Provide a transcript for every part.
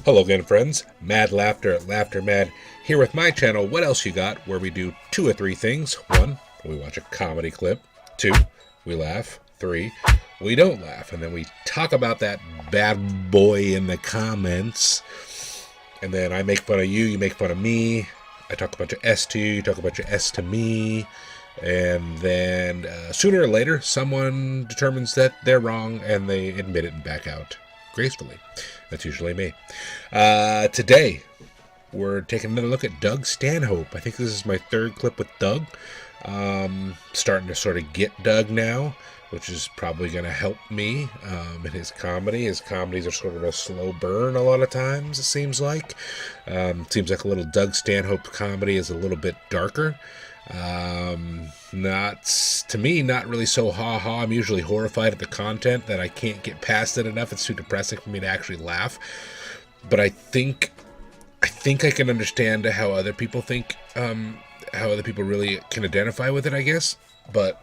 Hello again, friends. Mad Laughter at Laughter Mad here with my channel, What Else You Got, where we do 2 or 3 things. 1, we watch a comedy clip. 2, we laugh. 3, we don't laugh. And then we talk about that bad boy in the comments. And then I make fun of you, you make fun of me. I talk about your S to you, you talk about your S to me. And then sooner or later, someone determines that they're wrong and they admit it and back out gracefully. That's usually me. Today, we're taking another look at Doug Stanhope. I think this is my 3rd clip with Doug. Starting to sort of get Doug now, which is probably going to help me in his comedy. His comedies are sort of a slow burn a lot of times, it seems like. Seems like a little Doug Stanhope comedy is a little bit darker. To me, not really so ha-ha. I'm usually horrified at the content that I can't get past it enough. It's too depressing for me to actually laugh. But I think I can understand how other people think, how other people really can identify with it, I guess. But,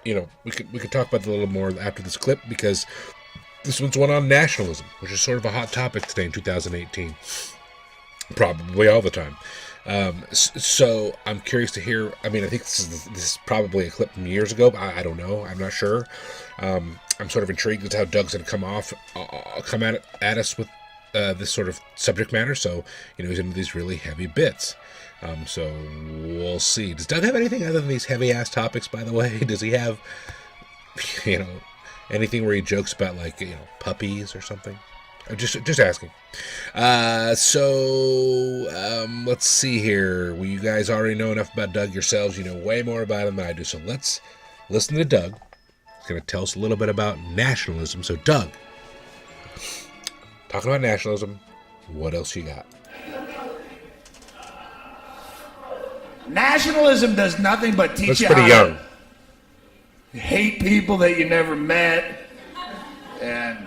you know, we could talk about it a little more after this clip, because this one's one on nationalism, which is sort of a hot topic today in 2018. Probably all the time. So I'm curious to hear. I mean, I think this is probably a clip from years ago, but I don't know. I'm not sure. I'm sort of intrigued as to how Doug's going to come at us with this sort of subject matter. So, you know, he's into these really heavy bits. So we'll see. Does Doug have anything other than these heavy ass topics, by the way? Does he have, you know, anything where he jokes about, like, you know, puppies or something? Just asking. Let's see here. Well, you guys already know enough about Doug yourselves. You know way more about him than I do. So let's listen to Doug. He's going to tell us a little bit about nationalism. So, Doug, talking about nationalism, what else you got? Nationalism does nothing but teach Looks you pretty how young. to hate people that you never met, and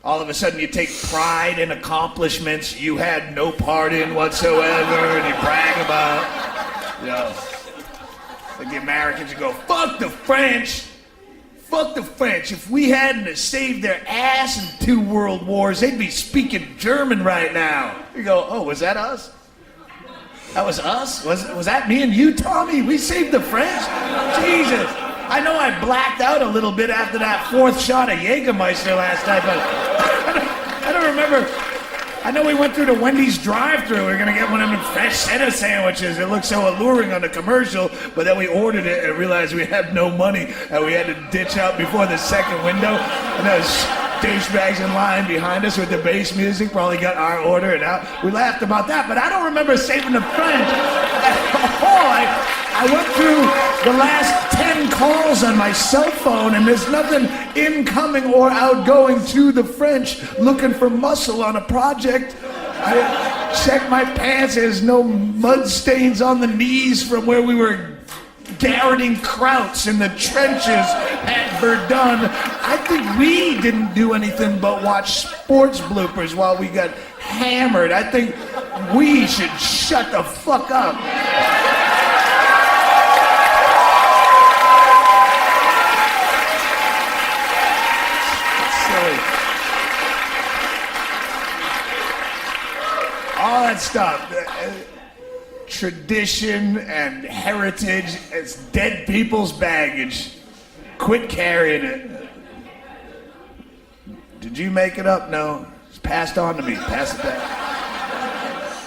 all of a sudden you take pride in accomplishments you had no part in whatsoever, and you brag about, you know, like the Americans, you go, fuck the French. Fuck the French. If we hadn't saved their ass in 2 world wars, they'd be speaking German right now. You go, oh, was that us? That was us? Was that me and you, Tommy? We saved the French? Jesus. I know I blacked out a little bit after that 4th shot of Jägermeister last night, but I don't remember. I know we went through the Wendy's drive-thru. We were going to get one of them fresh cheddar sandwiches. It looked so alluring on the commercial, but then we ordered it and realized we had no money, and we had to ditch out before the second window. And those douchebags in line behind us with the bass music probably got our order, and out. We laughed about that, but I don't remember saving the French at all. I went through the last 10 calls on my cell phone, and there's nothing incoming or outgoing to the French looking for muscle on a project. I checked my pants. There's no mud stains on the knees from where we were garroting krauts in the trenches at Verdun. I think we didn't do anything but watch sports bloopers while we got hammered. I think we should shut the fuck up. All that stuff, tradition and heritage, it's dead people's baggage. Quit carrying it. Did you make it up? No. It's passed on to me. Pass it back.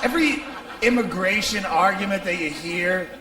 Every immigration argument that you hear,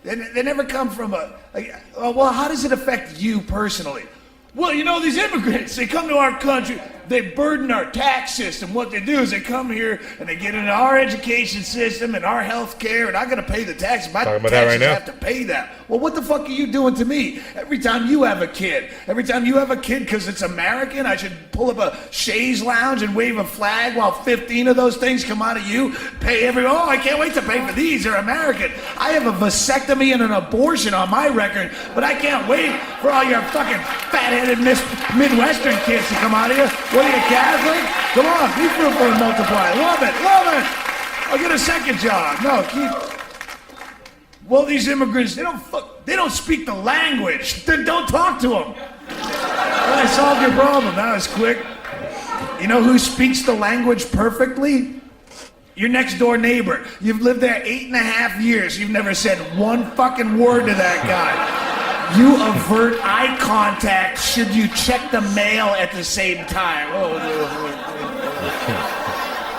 they never come from well, how does it affect you personally? Well, you know, these immigrants, they come to our country, they burden our tax system. What they do is they come here and they get into our education system and our health care, and I gotta pay the taxes. My taxes have to pay that. Well, what the fuck are you doing to me? Every time you have a kid, because it's American, I should pull up a chaise lounge and wave a flag while 15 of those things come out of you, oh, I can't wait to pay for these, they're American. I have a vasectomy and an abortion on my record, but I can't wait for all your fucking fat-headed Midwestern kids to come out of here. What are you, Catholic? Come on, be fruitful and multiply. Love it. I'll get a second job. No, well, these immigrants, they don't speak the language. Then don't talk to them. Well, I solved your problem. That was quick. You know who speaks the language perfectly? Your next door neighbor. You've lived there 8.5 years. You've never said one fucking word to that guy. You avert eye contact should you check the mail at the same time.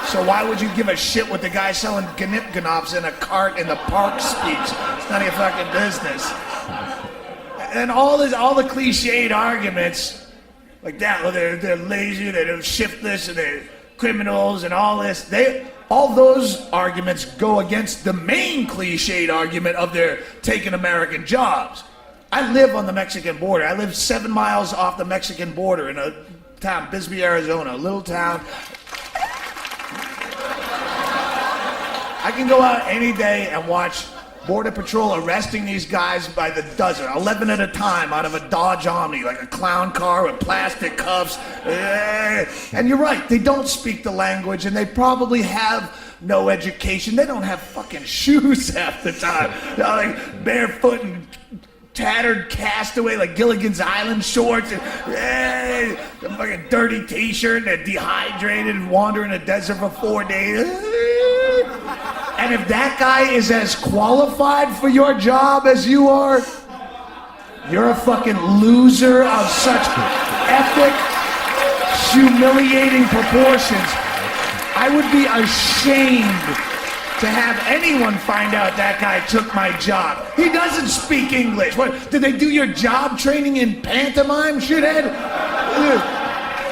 So why would you give a shit what the guy selling gnip-gnops in a cart in the park speaks? It's none of your fucking business. And all the cliched arguments like that, well, they're lazy, they're shiftless, and they're criminals, and all this. All those arguments go against the main cliched argument of they're taking American jobs. I live on the Mexican border. I live 7 miles off the Mexican border in a town, Bisbee, Arizona, a little town. I can go out any day and watch Border Patrol arresting these guys by the dozen, 11 at a time out of a Dodge Omni, like a clown car with plastic cuffs. And you're right, they don't speak the language and they probably have no education. They don't have fucking shoes half the time. They're like barefoot and tattered castaway like Gilligan's Island shorts and a fucking dirty t-shirt and they're dehydrated and wander in the desert for 4 days. And if that guy is as qualified for your job as you are, you're a fucking loser of such epic, humiliating proportions. I would be ashamed to have anyone find out that guy took my job. He doesn't speak English. What, did they do your job training in pantomime, shithead?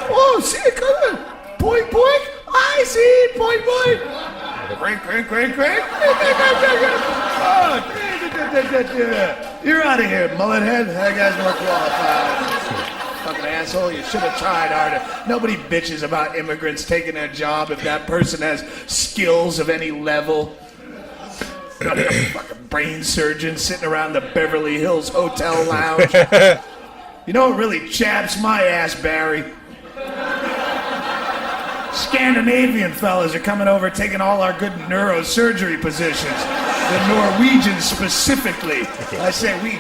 Oh, see it coming. Boink, boink. I see it. Boink, boink. Crank, crank, crank, crank. Oh, you're out of here, mullet head. That guy's more qualified. Fucking asshole, you should have tried harder. Nobody bitches about immigrants taking their job if that person has skills of any level. Got a fucking brain surgeon sitting around the Beverly Hills Hotel Lounge. You know what really chaps my ass, Barry? Scandinavian fellas are coming over taking all our good neurosurgery positions. The Norwegians specifically. I say we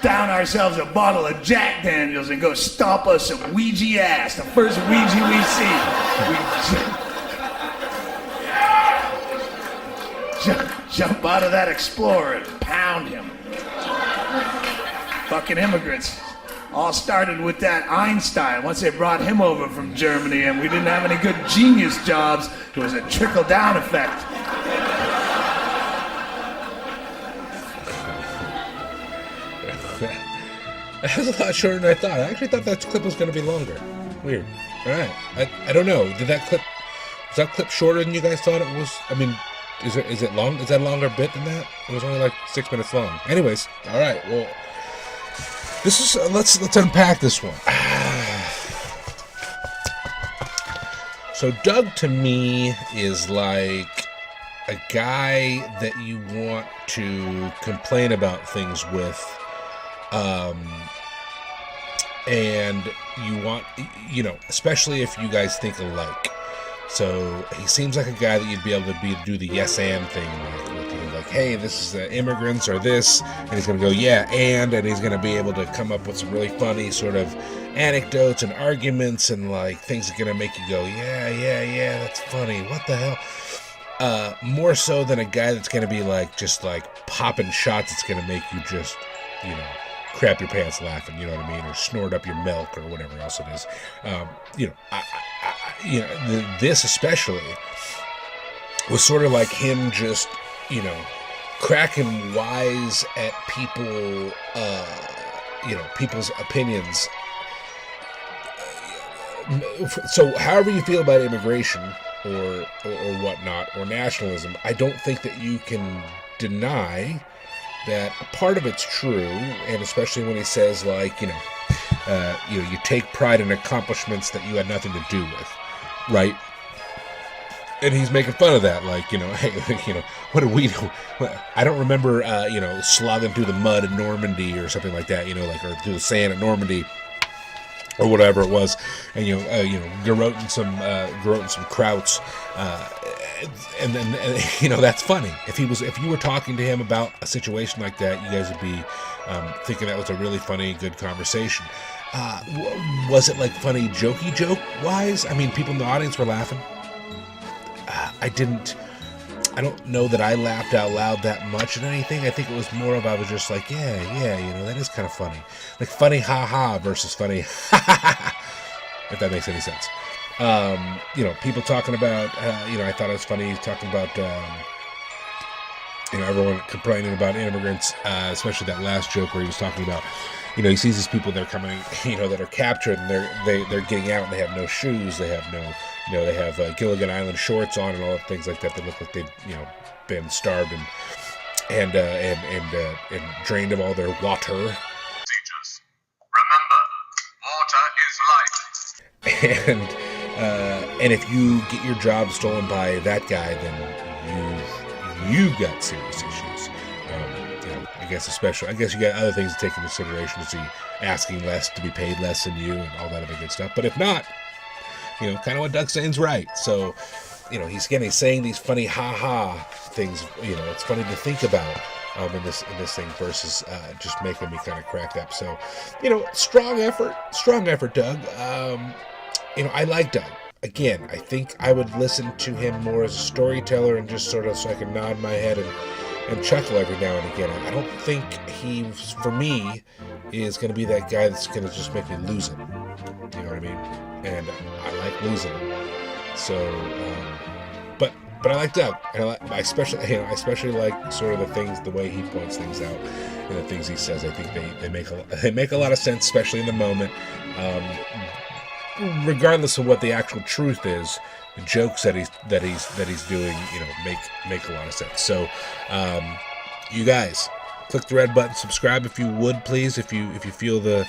down ourselves a bottle of Jack Daniels and go stomp us some Ouija ass. The first Ouija we see. We jump out of that Explorer and pound him. Fucking immigrants. All started with that Einstein. Once they brought him over from Germany and we didn't have any good genius jobs, it was a trickle-down effect. That was a lot shorter than I thought. I actually thought that clip was going to be longer. Weird. All right. I don't know. Was that clip shorter than you guys thought it was? I mean, is it long? Is that a longer bit than that? It was only like 6 minutes long. Anyways, all right. Well, this is let's unpack this one. So Doug to me is like a guy that you want to complain about things with. And you want, especially if you guys think alike. So he seems like a guy that you'd be able to do the yes and thing with you. Like, hey, this is the immigrants or this, and he's going to go, yeah, and he's going to be able to come up with some really funny sort of anecdotes and arguments and like things that are going to make you go, yeah, that's funny. What the hell? More so than a guy that's going to be like, just like popping shots that's going to make you just, crap your pants laughing, you know what I mean, or snort up your milk or whatever else it is. This especially was sort of like him just, cracking wise at people, people's opinions. So however you feel about immigration or whatnot, or nationalism, I don't think that you can deny that a part of it's true, and especially when he says, like, you take pride in accomplishments that you had nothing to do with, right? And he's making fun of that, like, hey, what do we do? I don't remember, slogging through the mud in Normandy or something like that, or through the sand at Normandy or whatever it was, and garroting some krauts. And then that's funny. If you were talking to him about a situation like that, you guys would be thinking that was a really funny, good conversation. Was it like funny, jokey joke wise? I mean, people in the audience were laughing. I don't know that I laughed out loud that much at anything. I think it was more of I was just like, yeah, that is kind of funny. Like funny ha-ha versus funny ha-ha-ha, if that makes any sense. People talking about, I thought it was funny talking about, everyone complaining about immigrants, especially that last joke where he was talking about, he sees these people that are coming, that are captured and they're getting out and they have no shoes, they have no, they have Gilligan Island shorts on and all things like that. They look like they've, been starved and drained of all their water. Teachers, remember, water is life. And if you get your job stolen by that guy, then you've got serious issues. I guess you got other things to take into consideration. Is he asking less to be paid less than you and all that other good stuff? But if not, kind of what Doug's saying is right. So, he's saying these funny ha-ha things. It's funny to think about in this thing versus just making me kind of crack up. So, strong effort, Doug. I like Doug. Again, I think I would listen to him more as a storyteller and just sort of so I can nod my head and chuckle every now and again. I don't think he, for me, is going to be that guy that's going to just make me lose it. You know what I mean? And I like losing it. So, but I like Doug. And I especially like sort of the way he points things out and the things he says. I think they make a lot of sense, especially in the moment. Regardless of what the actual truth is, the jokes that he's doing, make a lot of sense. So, you guys, click the red button, subscribe if you would, please. If you feel the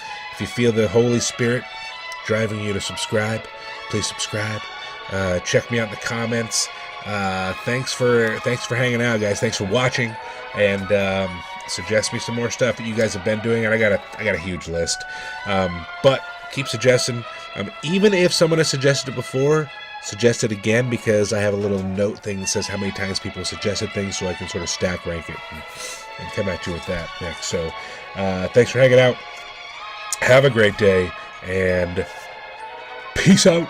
Holy Spirit driving you to subscribe, please subscribe. Check me out in the comments. Thanks for hanging out, guys. Thanks for watching, and suggest me some more stuff that you guys have been doing. And I got a huge list, but keep suggesting. Even if someone has suggested it before, suggest it again, because I have a little note thing that says how many times people suggested things, so I can sort of stack rank it and come at you with that next. So thanks for hanging out. Have a great day, and peace out.